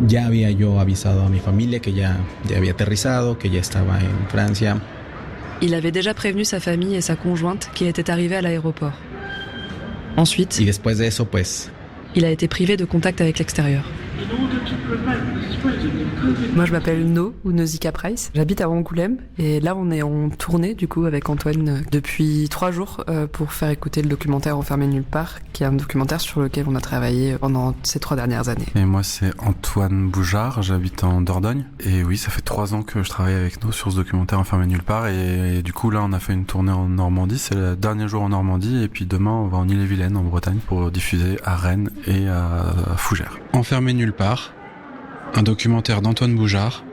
Ya había yo avisado a mi familia que ya había aterrizado, que ya estaba en Francia. Il avait déjà prévenu sa famille et sa conjointe qu'il était arrivé à l'aéroport. Ensuite, Y después de eso, pues, il a été privé de contact avec l'extérieur. Moi, je m'appelle No, ou Nausicaa Price. J'habite à Angoulême et là, on est en tournée du coup avec Antoine depuis 3 jours pour faire écouter le documentaire Enfermé nulle part, qui est un documentaire sur lequel on a travaillé pendant ces 3 dernières années. Et moi, c'est Antoine Boujard, j'habite en Dordogne. Et oui, ça fait 3 ans que je travaille avec No sur ce documentaire Enfermé nulle part. Et du coup, là, on a fait une tournée en Normandie. C'est le dernier jour en Normandie. Et puis demain, on va en Ille-et-Vilaine, en Bretagne, pour diffuser à Rennes et à Fougères. Enfermé nulle part, un documentaire d'Antoine Boujard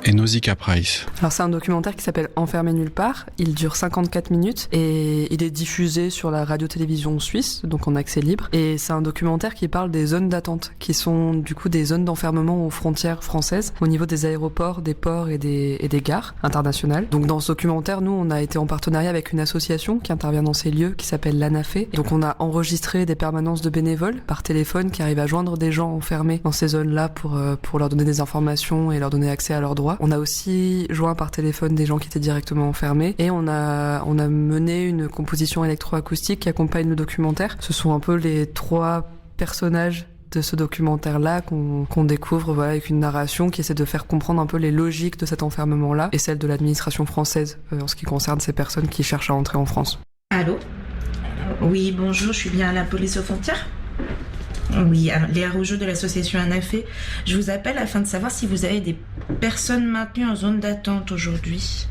et Nausicaa Price. Alors c'est un documentaire qui s'appelle Enfermé nulle part, il dure 54 minutes et il est diffusé sur la radio-télévision suisse, donc en accès libre. Et c'est un documentaire qui parle des zones d'attente, qui sont du coup des zones d'enfermement aux frontières françaises, au niveau des aéroports, des ports et des gares internationales. Donc dans ce documentaire, nous on a été en partenariat avec une association qui intervient dans ces lieux, qui s'appelle l'ANAFE. Donc on a enregistré des permanences de bénévoles par téléphone qui arrivent à joindre des gens enfermés dans ces zones-là pour leur donner des informations et leur donner accès à leurs droits. On a aussi joint par téléphone des gens qui étaient directement enfermés et on a mené une composition électroacoustique qui accompagne le documentaire. Ce sont un peu les 3 personnages de ce documentaire-là qu'on découvre avec une narration qui essaie de faire comprendre un peu les logiques de cet enfermement-là et celle de l'administration française en ce qui concerne ces personnes qui cherchent à entrer en France. Allô ? Oui, bonjour, je suis bien à la police aux frontières ? Oui, alors, Léa Rougeau de l'association ANAFE. Je vous appelle afin de savoir si vous avez des personnes maintenues en zone d'attente aujourd'hui.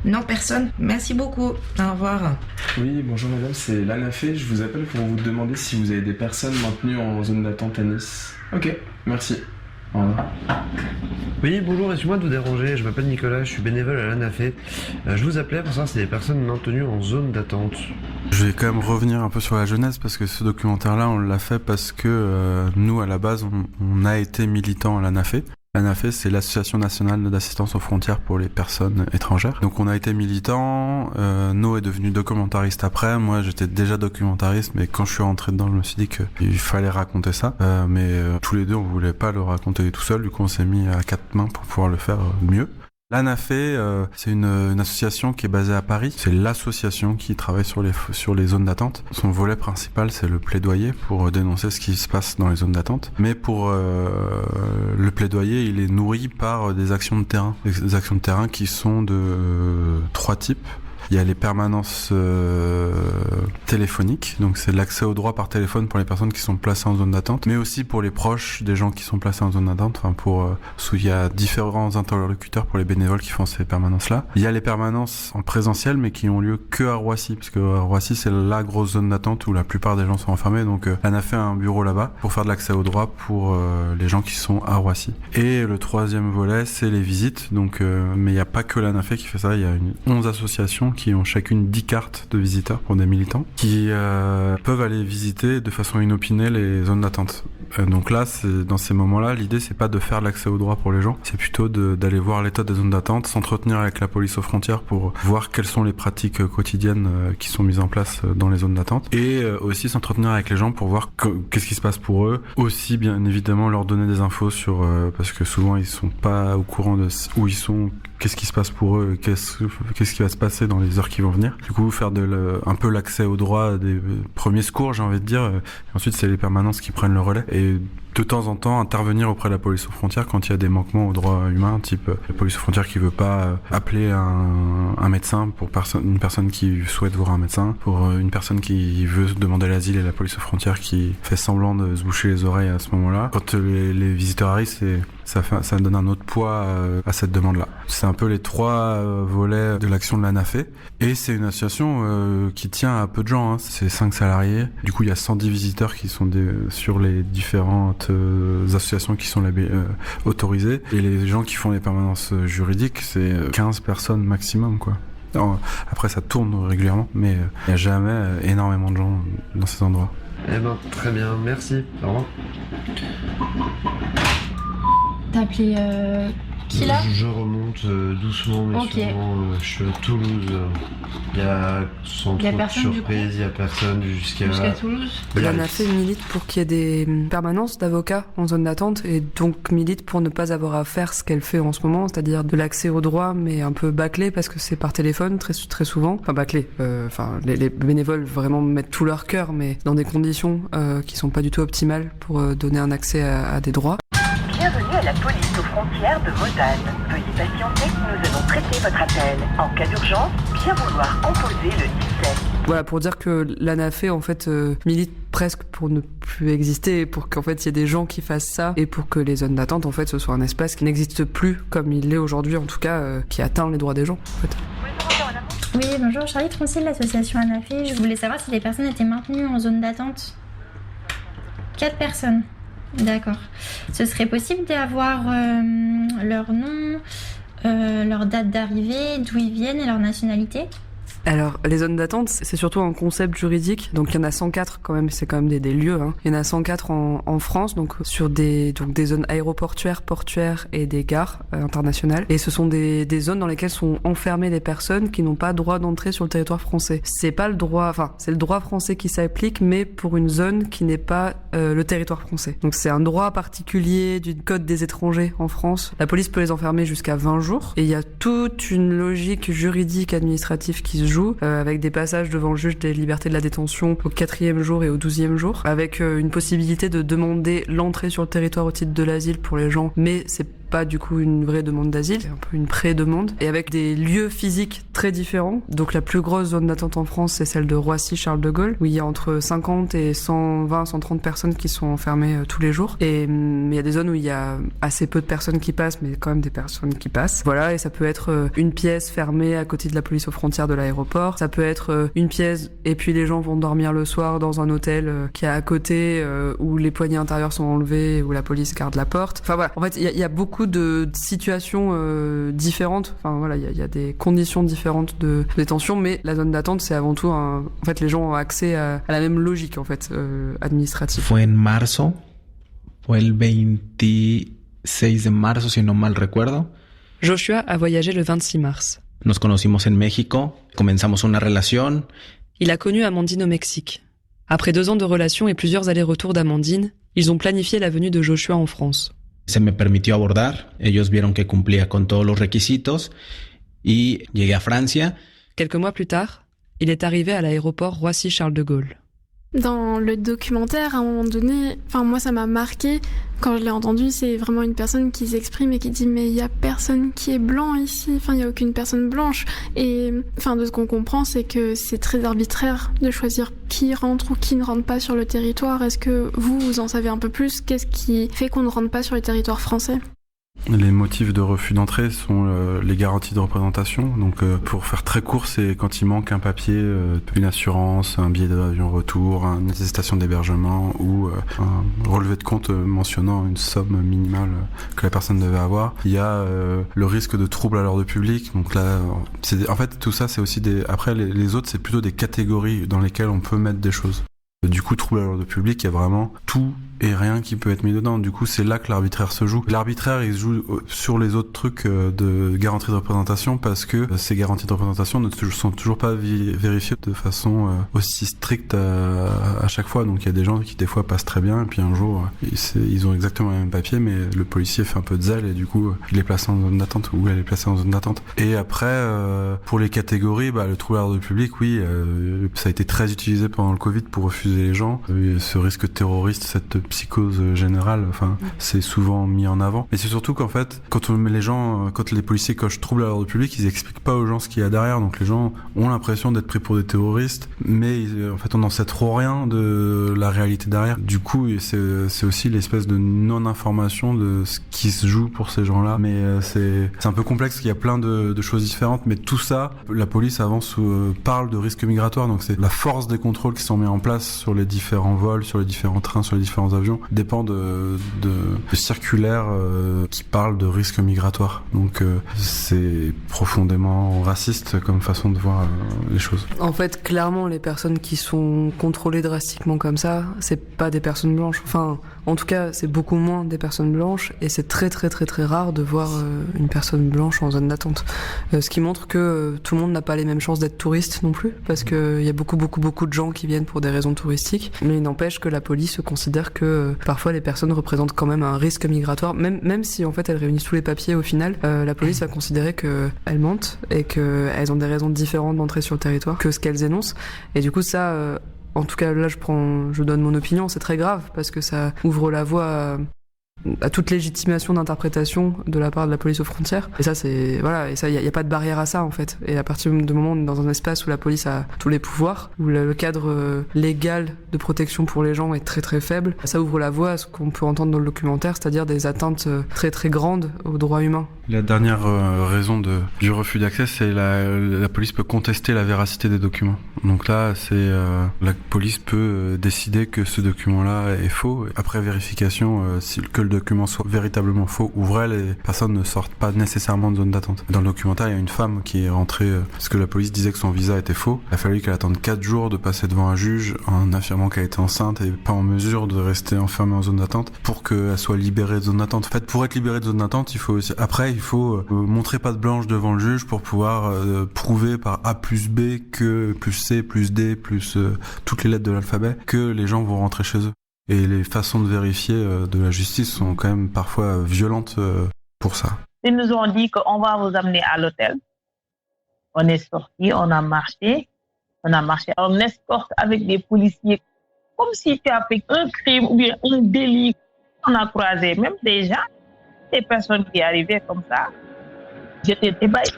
Non, personne ? Merci beaucoup. Au revoir. Oui, bonjour madame, c'est l'ANAFE. Je vous appelle pour vous demander si vous avez des personnes maintenues en zone d'attente à Nice. Ok, merci. Au revoir. Oui, bonjour, excusez-moi de vous déranger, je m'appelle Nicolas, je suis bénévole à l'ANAFE. Je vous appelais pour savoir si des personnes maintenues en zone d'attente. Je vais quand même revenir un peu sur la jeunesse parce que ce documentaire-là, on l'a fait parce que nous, à la base, on a été militants à l'ANAFE. L'ANAFE, c'est l'Association nationale d'assistance aux frontières pour les personnes étrangères. Donc on a été militants, No est devenu documentariste après, moi j'étais déjà documentariste, mais quand je suis rentré dedans, je me suis dit qu'il fallait raconter ça. Mais tous les deux, on voulait pas le raconter tout seul, du coup on s'est mis à 4 mains pour pouvoir le faire mieux. L'ANAFE, c'est une association qui est basée à Paris. C'est l'association qui travaille sur les zones d'attente. Son volet principal, c'est le plaidoyer pour dénoncer ce qui se passe dans les zones d'attente. Mais pour le plaidoyer, il est nourri par des actions de terrain. Des actions de terrain qui sont de 3 types. Il y a les permanences téléphoniques, donc c'est l'accès aux droits par téléphone pour les personnes qui sont placées en zone d'attente, mais aussi pour les proches des gens qui sont placés en zone d'attente. Enfin il y a différents interlocuteurs pour les bénévoles qui font ces permanences-là. Il y a les permanences en présentiel, mais qui ont lieu que à Roissy, parce que Roissy c'est la grosse zone d'attente où la plupart des gens sont enfermés. Donc l'ANAFE a un bureau là-bas pour faire de l'accès aux droits pour les gens qui sont à Roissy. Et le 3e volet, c'est les visites. Donc, mais il n'y a pas que l'ANAFE qui fait ça. Il y a 11 associations qui ont chacune 10 cartes de visiteurs pour des militants qui peuvent aller visiter de façon inopinée les zones d'attente. Donc là, dans ces moments-là, l'idée c'est pas de faire l'accès aux droits pour les gens, c'est plutôt d'aller voir l'état des zones d'attente, s'entretenir avec la police aux frontières pour voir quelles sont les pratiques quotidiennes qui sont mises en place dans les zones d'attente, et aussi s'entretenir avec les gens pour voir qu'est-ce qui se passe pour eux, aussi bien évidemment leur donner des infos sur parce que souvent ils sont pas au courant de où ils sont, qu'est-ce qui se passe pour eux, qu'est-ce qui va se passer dans les heures qui vont venir. Du coup, faire un peu l'accès aux droits des premiers secours, j'ai envie de dire. Et ensuite, c'est les permanences qui prennent le relais. Et de temps en temps, intervenir auprès de la police aux frontières quand il y a des manquements aux droits humains, type la police aux frontières qui veut pas appeler un médecin pour une personne qui souhaite voir un médecin, pour une personne qui veut demander l'asile et la police aux frontières qui fait semblant de se boucher les oreilles à ce moment-là. Quand les visiteurs arrivent, ça donne un autre poids à cette demande-là. C'est un peu les 3 volets de l'action de l'ANAFE. Et c'est une association qui tient à peu de gens, hein. C'est 5 salariés. Du coup, il y a 110 visiteurs qui sont sur les différentes associations qui sont autorisées. Et les gens qui font les permanences juridiques, c'est 15 personnes maximum, quoi. Alors, après, ça tourne régulièrement, mais il n'y a jamais énormément de gens dans ces endroits. Eh ben, très bien, merci. Au revoir. T'as appelé parti là? Je remonte doucement, mais Ok. sûrement. Je suis à Toulouse. Il y a sans Il y a trop de personne, du coup surprise, il y a personne jusqu'à Toulouse? L'ANAFE milite pour qu'il y ait des permanences d'avocats en zone d'attente et donc milite pour ne pas avoir à faire ce qu'elle fait en ce moment, c'est-à-dire de l'accès au droit mais un peu bâclé parce que c'est par téléphone très souvent. Enfin bâclé, les bénévoles vraiment mettent tout leur cœur mais dans des conditions qui sont pas du tout optimales pour donner un accès à des droits. Bienvenue à la police aux frontières de Modane. Veuillez patienter, nous allons traiter votre appel. En cas d'urgence, bien vouloir composer le 17. Voilà, pour dire que l'ANAFE en fait milite presque pour ne plus exister, pour qu'en fait il y ait des gens qui fassent ça et pour que les zones d'attente en fait ce soit un espace qui n'existe plus comme il l'est aujourd'hui en tout cas, qui atteint les droits des gens en fait. Oui, bonjour, Charlie Troncil de l'association ANAFE. Je voulais savoir si les personnes étaient maintenues en zone d'attente. 4 personnes. D'accord. Ce serait possible d'avoir leur nom, leur date d'arrivée, d'où ils viennent et leur nationalité? Alors, les zones d'attente, c'est surtout un concept juridique. Donc, il y en a 104 quand même, c'est quand même des lieux. Hein. Il y en a 104 en France, donc sur des zones aéroportuaires, portuaires et des gares internationales. Et ce sont des zones dans lesquelles sont enfermées les personnes qui n'ont pas droit d'entrer sur le territoire français. C'est pas le droit, enfin, c'est le droit français qui s'applique, mais pour une zone qui n'est pas le territoire français. Donc, c'est un droit particulier du Code des étrangers en France. La police peut les enfermer jusqu'à 20 jours. Et il y a toute une logique juridique administrative qui se joue avec des passages devant le juge des libertés de la détention au 4e jour et au 12e jour, avec une possibilité de demander l'entrée sur le territoire au titre de l'asile pour les gens, mais c'est pas du coup une vraie demande d'asile, c'est un peu une pré-demande, et avec des lieux physiques très différents. Donc la plus grosse zone d'attente en France, c'est celle de Roissy-Charles de Gaulle, où il y a entre 50 et 120, 130 personnes qui sont enfermées tous les jours. Mais il y a des zones où il y a assez peu de personnes qui passent, mais quand même des personnes qui passent. Voilà, et ça peut être une pièce fermée à côté de la police aux frontières de l'aéroport, ça peut être une pièce et puis les gens vont dormir le soir dans un hôtel qui est à côté, où les poignées intérieures sont enlevées, où la police garde la porte. Enfin voilà, en fait, il y a beaucoup de situations différentes. Enfin voilà, il y a des conditions différentes de détention, mais la zone d'attente, c'est avant tout en fait, les gens ont accès à la même logique en fait administrative. Fue en marzo, fue el 26 de marzo, si no mal recuerdo. Joshua a voyagé le 26 mars. Nos conocimos en México, comenzamos una relación. Il a connu Amandine au Mexique. Après 2 ans de relation et plusieurs allers-retours d'Amandine, ils ont planifié la venue de Joshua en France. Se me permitió abordar, ellos vieron que cumplía con todos los requisitos y llegué a Francia. Quelques mois plus tard, il est arrivé à l'aéroport Roissy-Charles de Gaulle. Dans le documentaire, à un moment donné, moi ça m'a marqué, quand je l'ai entendu, c'est vraiment une personne qui s'exprime et qui dit mais il y a personne qui est blanc ici, il y a aucune personne blanche. Et de ce qu'on comprend, c'est que c'est très arbitraire de choisir qui rentre ou qui ne rentre pas sur le territoire. Est-ce que vous en savez un peu plus? Qu'est-ce qui fait qu'on ne rentre pas sur le territoire français? Les motifs de refus d'entrée sont les garanties de représentation. Donc pour faire très court, c'est quand il manque un papier, une assurance, un billet d'avion retour, une attestation d'hébergement ou un relevé de compte mentionnant une somme minimale que la personne devait avoir. Il y a le risque de trouble à l'ordre public. Donc là, en fait, tout ça, c'est aussi Après, les autres, c'est plutôt des catégories dans lesquelles on peut mettre des choses. Du coup, trouble à l'ordre public, il y a vraiment tout et rien qui peut être mis dedans. Du coup, c'est là que l'arbitraire se joue. L'arbitraire, il se joue sur les autres trucs de garantie de représentation parce que ces garanties de représentation ne sont toujours pas vérifiées de façon aussi stricte à chaque fois. Donc, il y a des gens qui, des fois, passent très bien et puis un jour, ils ont exactement le même papier, mais le policier fait un peu de zèle et du coup, il est placé en zone d'attente ou elle est placée en zone d'attente. Et après, pour les catégories, le trouble à l'ordre public, oui, ça a été très utilisé pendant le Covid pour refuser les gens. Ce risque terroriste, cette psychose générale, c'est souvent mis en avant. Mais c'est surtout qu'en fait, quand les policiers cochent trouble à l'ordre public, ils expliquent pas aux gens ce qu'il y a derrière. Donc les gens ont l'impression d'être pris pour des terroristes, mais en fait, on n'en sait trop rien de la réalité derrière. Du coup, c'est aussi l'espèce de non-information de ce qui se joue pour ces gens-là. Mais c'est un peu complexe, parce qu'il y a plein de choses différentes. Mais tout ça, la police parle de risque migratoire. Donc c'est la force des contrôles qui sont mis en place sur les différents vols, sur les différents trains, sur les différents avions, dépend de circulaires qui parlent de risque migratoire. Donc c'est profondément raciste comme façon de voir les choses. En fait, clairement, les personnes qui sont contrôlées drastiquement comme ça, c'est pas des personnes blanches. En tout cas, c'est beaucoup moins des personnes blanches et c'est très très très très rare de voir une personne blanche en zone d'attente. Ce qui montre que tout le monde n'a pas les mêmes chances d'être touriste non plus, parce qu'il y a beaucoup de gens qui viennent pour des raisons touristiques. Mais il n'empêche que la police considère que parfois les personnes représentent quand même un risque migratoire, même si en fait elles réunissent tous les papiers au final, la police va considérer qu'elles mentent et qu'elles ont des raisons différentes d'entrer sur le territoire que ce qu'elles énoncent. Et du coup ça, en tout cas là je donne mon opinion, c'est très grave parce que ça ouvre la voie à toute légitimation d'interprétation de la part de la police aux frontières. Et ça, c'est voilà, et ça, il y a pas de barrière à ça en fait. Et à partir du moment où on est dans un espace où la police a tous les pouvoirs, où le cadre légal de protection pour les gens est très très faible, ça ouvre la voie à ce qu'on peut entendre dans le documentaire, c'est-à-dire des atteintes très très grandes aux droits humains. La dernière raison du refus d'accès, c'est la police peut contester la véracité des documents. Donc là, c'est la police peut décider que ce document-là est faux. Après vérification, que le document soit véritablement faux ou vrai, les personnes ne sortent pas nécessairement de zone d'attente. Dans le documentaire, il y a une femme qui est rentrée parce que la police disait que son visa était faux. Il a fallu qu'elle attende 4 jours de passer devant un juge en affirmant qu'elle était enceinte et pas en mesure de rester enfermée en zone d'attente pour qu'elle soit libérée de zone d'attente. En fait, pour être libérée de zone d'attente, il faut montrer patte blanche devant le juge pour pouvoir prouver par A plus B que plus C plus D plus toutes les lettres de l'alphabet que les gens vont rentrer chez eux. Et les façons de vérifier de la justice sont quand même parfois violentes pour ça. Ils nous ont dit qu'on va vous amener à l'hôtel. On est sorti, on a marché, on escorte avec des policiers comme si tu as fait un crime ou bien un délit. On a croisé même des gens, des personnes qui arrivaient comme ça. J'étais ébahi.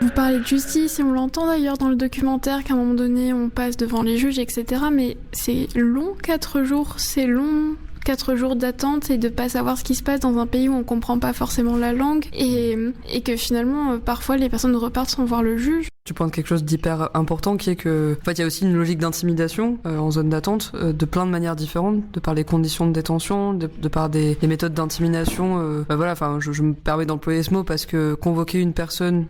Vous parlez de justice et on l'entend d'ailleurs dans le documentaire qu'à un moment donné on passe devant les juges, etc. Mais c'est long, 4 jours, c'est long. 4 jours d'attente et de pas savoir ce qui se passe dans un pays où on comprend pas forcément la langue et que finalement parfois les personnes repartent sans voir le juge. Tu pointes quelque chose d'hyper important qui est que, en fait, il y a aussi une logique d'intimidation en zone d'attente de plein de manières différentes, de par les conditions de détention, de par des méthodes d'intimidation. Voilà, enfin, je me permets d'employer ce mot parce que convoquer une personne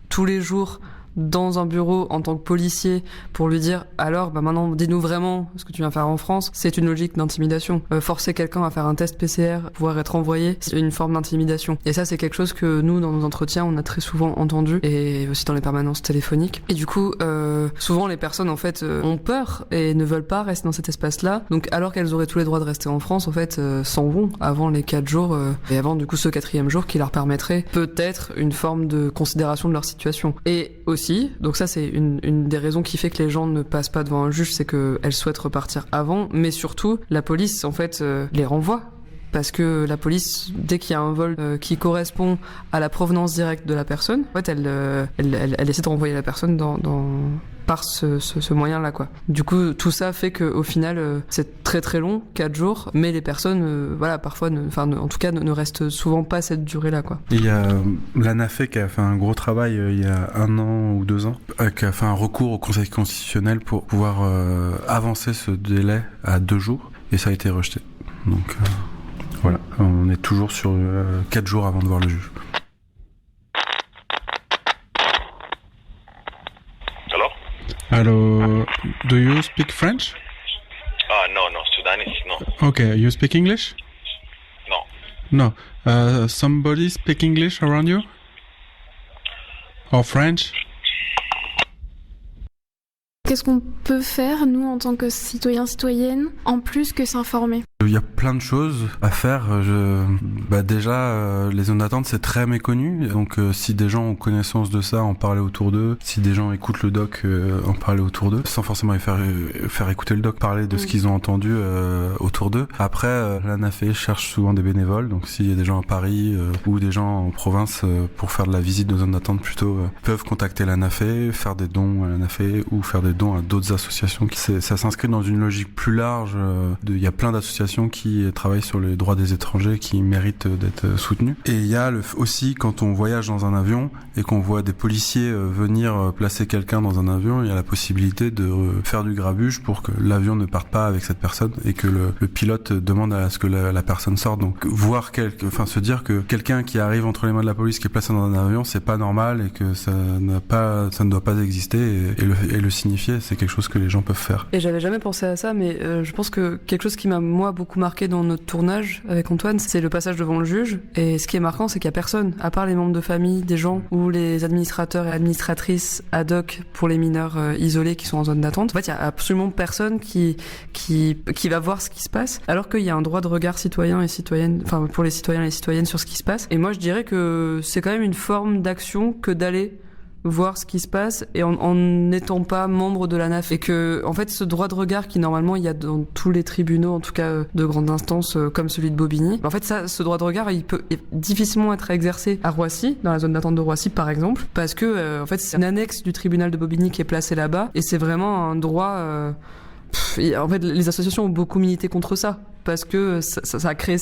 tous les jours dans un bureau en tant que policier pour lui dire alors maintenant dis-nous vraiment ce que tu viens faire en France, c'est une logique d'intimidation. Forcer quelqu'un à faire un test PCR, pouvoir être envoyé, c'est une forme d'intimidation. Et ça c'est quelque chose que nous dans nos entretiens on a très souvent entendu et aussi dans les permanences téléphoniques. Et du coup souvent les personnes en fait ont peur et ne veulent pas rester dans cet espace-là. Donc alors qu'elles auraient tous les droits de rester en France en fait s'en vont avant les 4 jours et avant du coup ce 4e jour qui leur permettrait peut-être une forme de considération de leur situation. Et aussi, donc ça c'est une des raisons qui fait que les gens ne passent pas devant un juge, c'est qu'elles souhaitent repartir avant, mais surtout la police en fait les renvoie. Parce que la police, dès qu'il y a un vol qui correspond à la provenance directe de la personne, en fait, elle essaie de renvoyer la personne par ce moyen-là, quoi. Du coup, tout ça fait qu'au final, c'est très très long, 4 jours, mais les personnes, voilà, parfois, en tout cas, ne restent souvent pas cette durée-là, quoi. Il y a l'ANAFE qui a fait un gros travail il y a 1 an ou 2 ans, qui a fait un recours au Conseil constitutionnel pour pouvoir avancer ce délai à 2 jours, et ça a été rejeté. Donc... Voilà, on est toujours sur 4 jours avant de voir le juge. Hello, do you speak French? No, Sudanese, no. Okay, you speak English? No. No. Somebody speak English around you? Or French? Qu'est-ce qu'on peut faire, nous, en tant que citoyens, citoyennes, en plus que s'informer ? Il y a plein de choses à faire. Déjà, les zones d'attente, c'est très méconnu. Donc, si des gens ont connaissance de ça, en parler autour d'eux. Si des gens écoutent le doc, en parler autour d'eux. Sans forcément les faire écouter le doc, parler de ce qu'ils ont entendu autour d'eux. Après, l'ANAFE cherche souvent des bénévoles. Donc, s'il y a des gens à Paris ou des gens en province pour faire de la visite de zones d'attente plutôt, peuvent contacter l'ANAFE, faire des dons à l'ANAFE ou faire des dons à d'autres associations. Ça s'inscrit dans une logique plus large. Il y a plein d'associations qui travaillent sur les droits des étrangers qui méritent d'être soutenues. Et il y a aussi, quand on voyage dans un avion et qu'on voit des policiers venir placer quelqu'un dans un avion, il y a la possibilité de faire du grabuge pour que l'avion ne parte pas avec cette personne et que le pilote demande à ce que la personne sorte. Donc se dire que quelqu'un qui arrive entre les mains de la police qui est placé dans un avion, c'est pas normal et que ça ne doit pas exister et le signifier. identifier, c'est quelque chose que les gens peuvent faire. Et j'avais jamais pensé à ça, mais je pense que quelque chose qui m'a moi beaucoup marqué dans notre tournage avec Antoine, c'est le passage devant le juge. Et ce qui est marquant, c'est qu'il y a personne, à part les membres de famille, des gens ou les administrateurs et administratrices ad hoc pour les mineurs isolés qui sont en zone d'attente. En fait, il y a absolument personne qui va voir ce qui se passe, alors qu'il y a un droit de regard citoyen et citoyenne, enfin pour les citoyens et les citoyennes sur ce qui se passe. Et moi, je dirais que c'est quand même une forme d'action que d'aller voir ce qui se passe et en n'étant pas membre de l'ANAF, et que en fait ce droit de regard qui normalement il y a dans tous les tribunaux, en tout cas de grande instance comme celui de Bobigny, en fait ce droit de regard il peut difficilement être exercé à Roissy, dans la zone d'attente de Roissy par exemple, parce que en fait c'est une annexe du tribunal de Bobigny qui est placée là-bas, et c'est vraiment un droit en fait les associations ont beaucoup milité contre ça, parce que ça crée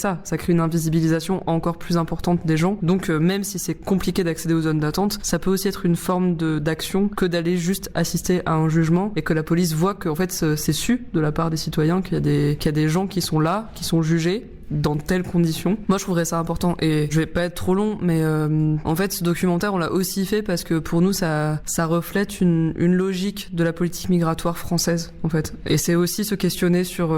une invisibilisation encore plus importante des gens. Donc même si c'est compliqué d'accéder aux zones d'attente, ça peut aussi être une forme d'action que d'aller juste assister à un jugement, et que la police voit que en fait c'est su de la part des citoyens qu'il y a des gens qui sont là, qui sont jugés dans telles conditions. Moi je trouverais ça important, et je vais pas être trop long, mais en fait ce documentaire on l'a aussi fait parce que pour nous ça reflète une logique de la politique migratoire française en fait, et c'est aussi se questionner sur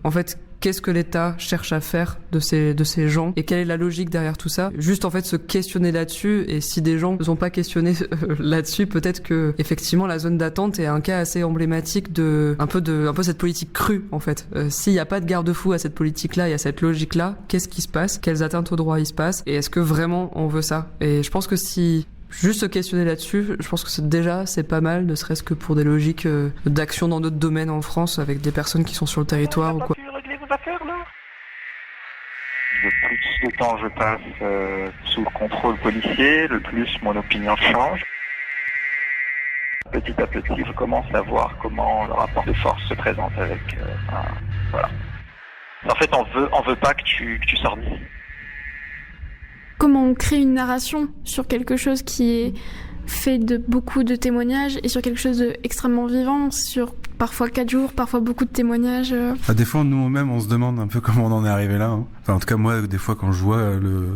en fait qu'est-ce que l'État cherche à faire de ces gens, et quelle est la logique derrière tout ça. Juste en fait se questionner là-dessus, et si des gens ne sont pas questionnés là-dessus, peut-être que effectivement la zone d'attente est un cas assez emblématique de un peu cette politique crue en fait. S'il n'y a pas de garde-fou à cette politique-là et à cette logique-là, qu'est-ce qui se passe? Quelles atteintes aux droits il se passent? Et est-ce que vraiment on veut ça? Et je pense que si juste se questionner là-dessus, je pense que c'est pas mal, ne serait-ce que pour des logiques d'action dans d'autres domaines en France, avec des personnes qui sont sur le territoire ou quoi. Le plus de temps je passe sous le contrôle policier, le plus mon opinion change. Petit à petit, je commence à voir comment le rapport de force se présente avec... voilà. En fait, on veut pas que tu sors d'ici. Comment on crée une narration sur quelque chose qui est fait de beaucoup de témoignages, et sur quelque chose d'extrêmement vivant, sur parfois 4 jours, parfois beaucoup de témoignages. Des fois, nous-mêmes, on se demande un peu comment on en est arrivé là. Hein. Enfin, en tout cas, moi, des fois, quand je vois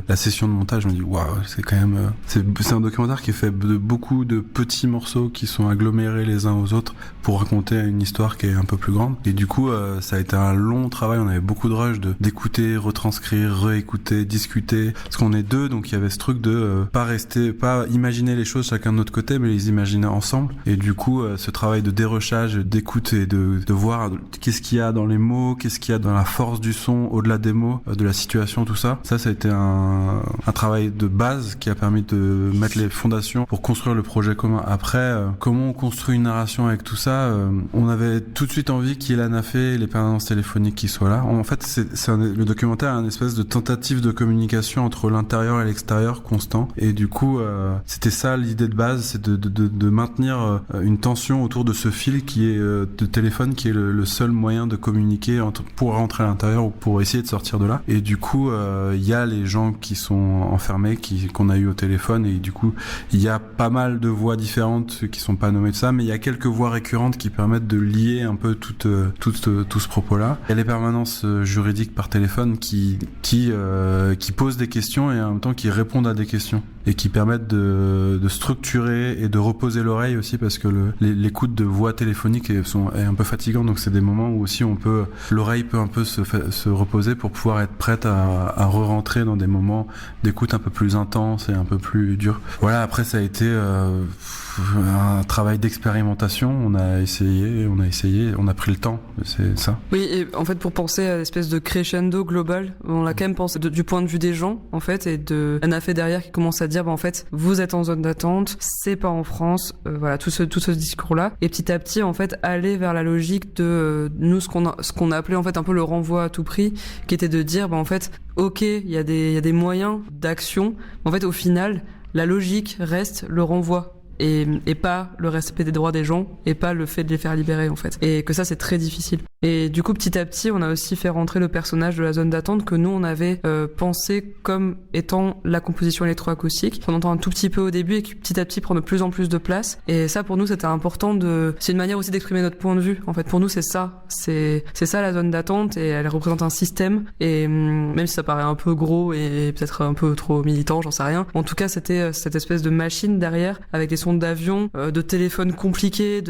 la session de montage, je me dis, waouh, c'est quand même... C'est un documentaire qui est fait de beaucoup de petits morceaux qui sont agglomérés les uns aux autres pour raconter une histoire qui est un peu plus grande. Et du coup, ça a été un long travail. On avait beaucoup de rush d'écouter, retranscrire, réécouter, discuter. Parce qu'on est deux, donc il y avait ce truc de pas imaginer les choses chacun de notre côté, mais les imaginer ensemble. Et du coup, ce travail de dérochage, d'écoute et de voir qu'est-ce qu'il y a dans les mots, qu'est-ce qu'il y a dans la force du son, au-delà des mots, de la situation, tout ça. Ça a été un travail de base qui a permis de mettre les fondations pour construire le projet commun. Après, comment on construit une narration avec tout ça, on avait tout de suite envie qu'il y ait l'ANAF et les permanences téléphoniques qui soient là. En fait, le documentaire est une espèce de tentative de communication entre l'intérieur et l'extérieur constant. Et du coup, c'était ça l'idée de base, c'est de maintenir une tension autour de ce fil qui est de téléphone, qui est le seul moyen de communiquer pour rentrer à l'intérieur ou pour essayer de sortir de là. Et du coup, il y a les gens qui sont enfermés, qu'on a eu au téléphone, et du coup, il y a pas mal de voix différentes qui sont pas nommées de ça, mais il y a quelques voix récurrentes qui permettent de lier un peu tout ce propos-là. Il y a les permanences juridiques par téléphone qui posent des questions et en même temps qui répondent à des questions, et qui permettent de structurer et de reposer l'oreille aussi, parce que l'écoute de voix téléphoniques est un peu fatigant, donc c'est des moments où aussi l'oreille peut un peu se reposer pour pouvoir être prête à re-rentrer dans des moments d'écoute un peu plus intenses et un peu plus durs. Voilà, après ça a été un travail d'expérimentation, on a essayé, on a pris le temps, c'est ça. Oui, et en fait pour penser à l'espèce de crescendo global, on l'a quand même pensé du point de vue des gens en fait, et de l'ANAF derrière qui commence à dire en fait vous êtes en zone d'attente, c'est pas en France, voilà tout ce discours-là, et petit à petit en fait aller vers la logique de nous ce qu'on a appelé en fait un peu le renvoi à tout prix, qui était de dire en fait ok, il y a des moyens d'action, en fait au final la logique reste le renvoi. Et pas le respect des droits des gens, et pas le fait de les faire libérer en fait, et que ça c'est très difficile. Et du coup petit à petit on a aussi fait rentrer le personnage de la zone d'attente que nous on avait pensé comme étant la composition électroacoustique, qu'on entend un tout petit peu au début et qui petit à petit prend de plus en plus de place. Et ça pour nous c'était important, c'est une manière aussi d'exprimer notre point de vue en fait. Pour nous c'est ça la zone d'attente, et elle représente un système, et même si ça paraît un peu gros et peut-être un peu trop militant, j'en sais rien, en tout cas c'était cette espèce de machine derrière avec des sons son d'avion, de téléphone compliqué,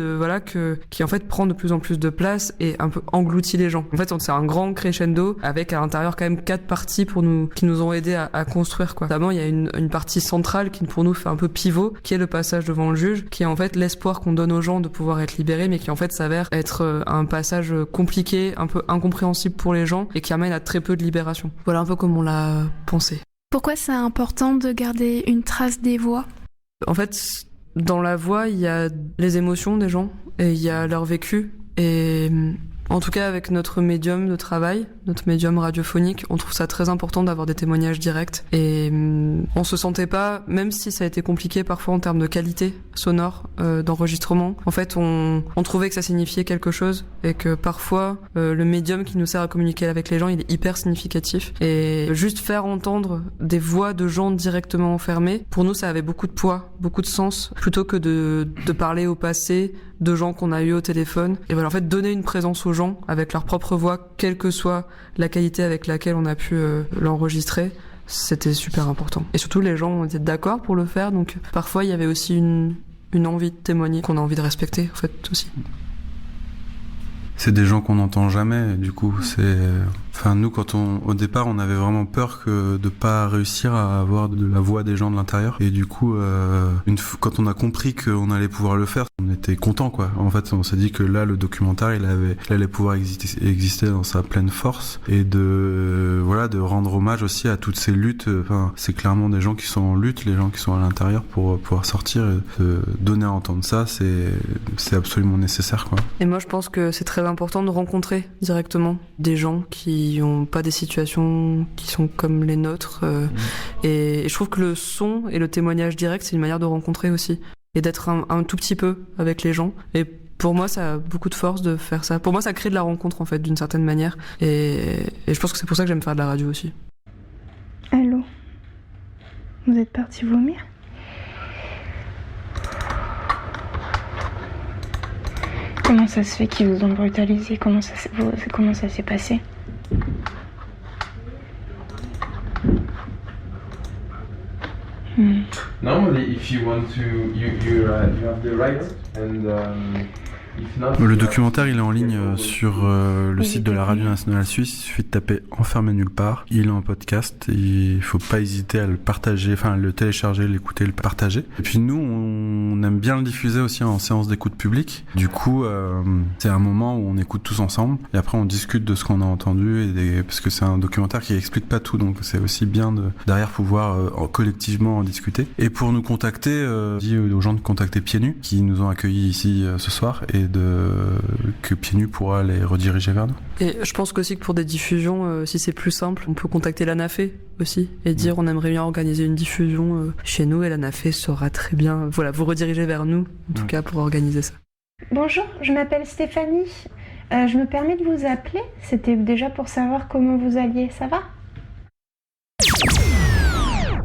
qui en fait prend de plus en plus de place et un peu engloutit les gens. En fait, c'est un grand crescendo avec à l'intérieur quand même 4 parties qui nous ont aidés à construire, quoi. D'abord, il y a une partie centrale qui pour nous fait un peu pivot, qui est le passage devant le juge, qui est en fait l'espoir qu'on donne aux gens de pouvoir être libérés, mais qui en fait s'avère être un passage compliqué, un peu incompréhensible pour les gens et qui amène à très peu de libération. Voilà un peu comme on l'a pensé. Pourquoi c'est important de garder une trace des voix ? En fait, dans la voix, il y a les émotions des gens et il y a leur vécu. Et en tout cas, avec notre médium de travail, notre médium radiophonique, on trouve ça très important d'avoir des témoignages directs. Et on se sentait pas, même si ça a été compliqué parfois en termes de qualité sonore d'enregistrement, en fait, on trouvait que ça signifiait quelque chose et que parfois, le médium qui nous sert à communiquer avec les gens, il est hyper significatif. Et juste faire entendre des voix de gens directement enfermés, pour nous, ça avait beaucoup de poids, beaucoup de sens, plutôt que de parler au passé de gens qu'on a eu au téléphone. Et voilà, en fait, donner une présence aux gens avec leur propre voix, quelle que soit la qualité avec laquelle on a pu l'enregistrer, c'était super important. Et surtout, les gens étaient d'accord pour le faire, donc parfois, il y avait aussi une envie de témoigner, qu'on a envie de respecter, en fait, aussi. C'est des gens qu'on n'entend jamais, du coup, nous, au départ, on avait vraiment peur de pas réussir à avoir de la voix des gens de l'intérieur. Et du coup, quand on a compris qu'on allait pouvoir le faire, on était content, quoi. En fait, on s'est dit que là, le documentaire, il allait pouvoir exister dans sa pleine force et de rendre hommage aussi à toutes ces luttes. Enfin, c'est clairement des gens qui sont en lutte, les gens qui sont à l'intérieur pour pouvoir sortir et donner à entendre ça, c'est absolument nécessaire, quoi. Et moi, je pense que c'est très important de rencontrer directement des gens qui n'ont pas des situations qui sont comme les nôtres. Et je trouve que le son et le témoignage direct, c'est une manière de rencontrer aussi. Et d'être un tout petit peu avec les gens. Et pour moi, ça a beaucoup de force de faire ça. Pour moi, ça crée de la rencontre, en fait, d'une certaine manière. Et je pense que c'est pour ça que j'aime faire de la radio aussi. Allô ? Vous êtes parti vomir ? Comment ça se fait qu'ils vous ont brutalisé ? Comment ça s'est passé ? Normally, if you want to, you have the right, and if not. Le documentaire, il est en ligne sur le site de la Radio Nationale Suisse. Il suffit de taper Enfermé nulle part. Il est en podcast. Il faut pas hésiter à le partager, le télécharger, l'écouter, le partager. Et puis nous, on aime bien le diffuser aussi en séance d'écoute publique. Du coup, c'est un moment où on écoute tous ensemble. Et après, on discute de ce qu'on a entendu parce que c'est un documentaire qui explique pas tout. Donc, c'est aussi bien derrière pouvoir collectivement en discuter. Et pour nous contacter, dit aux gens de contacter Pieds Nus, qui nous ont accueillis ici ce soir, et que Pieds Nus pourra les rediriger vers nous. Et je pense qu'aussi que pour des diffusions, si c'est plus simple, on peut contacter l'ANAFE aussi et dire on aimerait bien organiser une diffusion chez nous, et l'ANAFE saura très bien vous rediriger vers nous, en tout cas pour organiser ça. Bonjour, je m'appelle Stéphanie. Je me permets de vous appeler. C'était déjà pour savoir comment vous alliez. Ça va ?